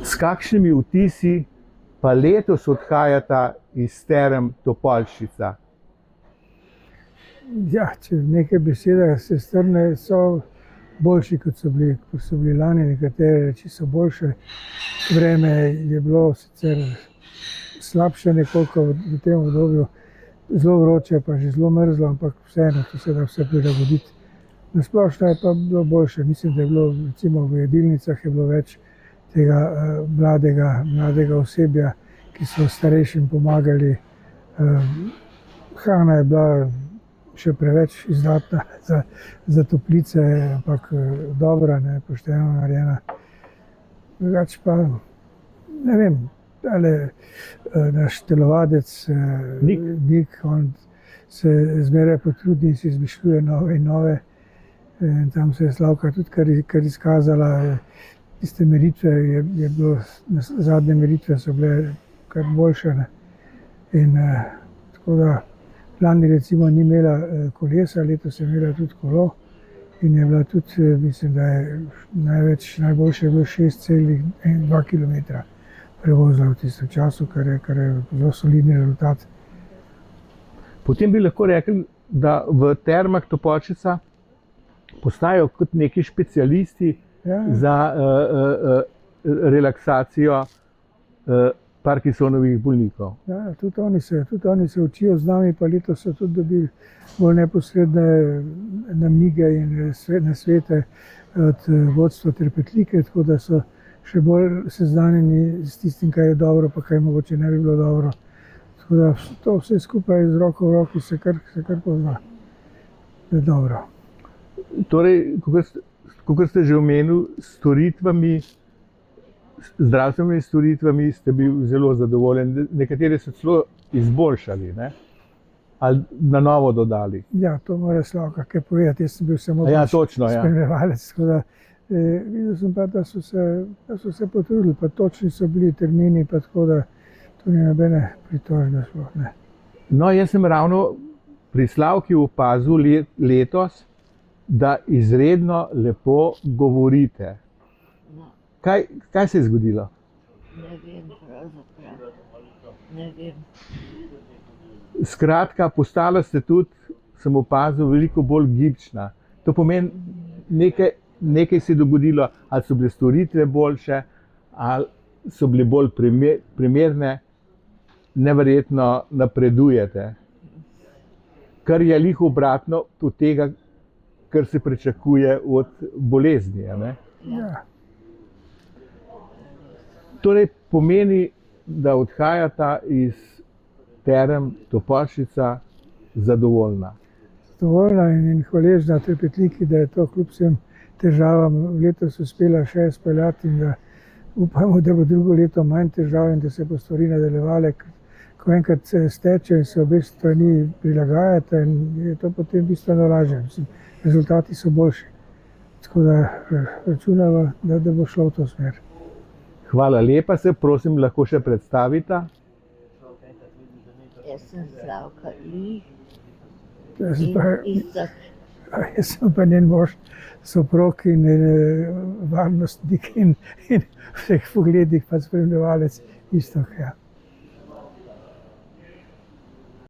S kakšnimi vtisi pa letos odhajata iz Term Topolšica? Ja, če v nekaj besedah se strne, so boljši, kot so bili lani. Nekatere reči so boljše. Vreme je bilo sicer slabše nekoliko v tem obdobju, zelo vroče, pa že zelo mrzlo, ampak vseeno, to se da vse prilagoditi. Na splošno je pa bilo boljše. Mislim, da je bilo recimo v jedilnicah je bilo več tega mladega osebja, ki so starejšim pomagali. Hrana je bila še preveč izdatna za toplice, ampak dobra, pošteno narejena. Drugače pa, ne vem, naš telovadec Nik, on se zmeraj potrudi in si izmišljuje nove in nove. Tam se je Slavka tudi kar izkazala. Tiste meritve je bilo, zadnje meritve so bile kar boljše. In tako da lani recimo ni imela kolesa, letos je imela tudi kolo in je bila tudi, mislim, da je najboljše je bilo 6,2 km prevozila v tistem času, kar je zelo solidni rezultat. Potem bi lahko rekli, da v Termah Topolšica postajajo kot neki specialisti za relaksacijo Parkinsonovih bolnikov. Ja, tudi oni se učijo z nami, pa letos so tudi dobili bolj neposredne namige in nasvete od vodstva Trepetlike, tako da so še bolj seznanjeni s tistim, kaj je dobro, pa kaj mogoče ne bi bilo dobro. Tako da to vse skupaj z roko v roki se kar pozna. Je dobro. Torej, kakor ste že omenili, zdravstvenimi storitvami ste bili zelo zadovoljni. Nekatere so celo izboljšali, ne? Ali na novo dodali. Ja, to mora Slavka kaj povedati. Jaz sem bil samo spremljevalec. Videl sem pa, da so se potrudili, pa točni so bili termini, pa tako da to ni nobene pritožbe sploh, ne. No, jaz sem ravno pri Slavki opazil letos, da izredno lepo govorite. Kaj se je zgodilo? Ne vem, pravzaprav. Ne vem. Skratka, postala ste tudi, sem opazil, veliko bolj gibčna. To pomeni, nekaj se je dogodilo, ali so bile storitve boljše, ali so bile bolj primerne, neverjetno napredujete. Kar je lih obratno od tega, kar se pričakuje od bolezni, ne? Ja. Torej pomeni, da odhajata iz Term Topolšica zadovoljna. Zadovoljna in hvaležna Trepetliki, da je to kljub vsem težavam letos uspela še izpeljati in da upamo, da bo drugo leto manj težav in da se bo stvari nadaljevale. Ko enkrat se steče in se obe strani prilagajata, je to potem bistveno lažje. Rezultati so boljši. Tako da računamo, da bo šlo v to smer. Hvala lepa, se prosim lahko še predstavita. Jaz sem Slavka Ih. Jaz sem pa njen mož, soprog in varnostnik in v vseh pogledih pa spremljevalec Iztok, ja.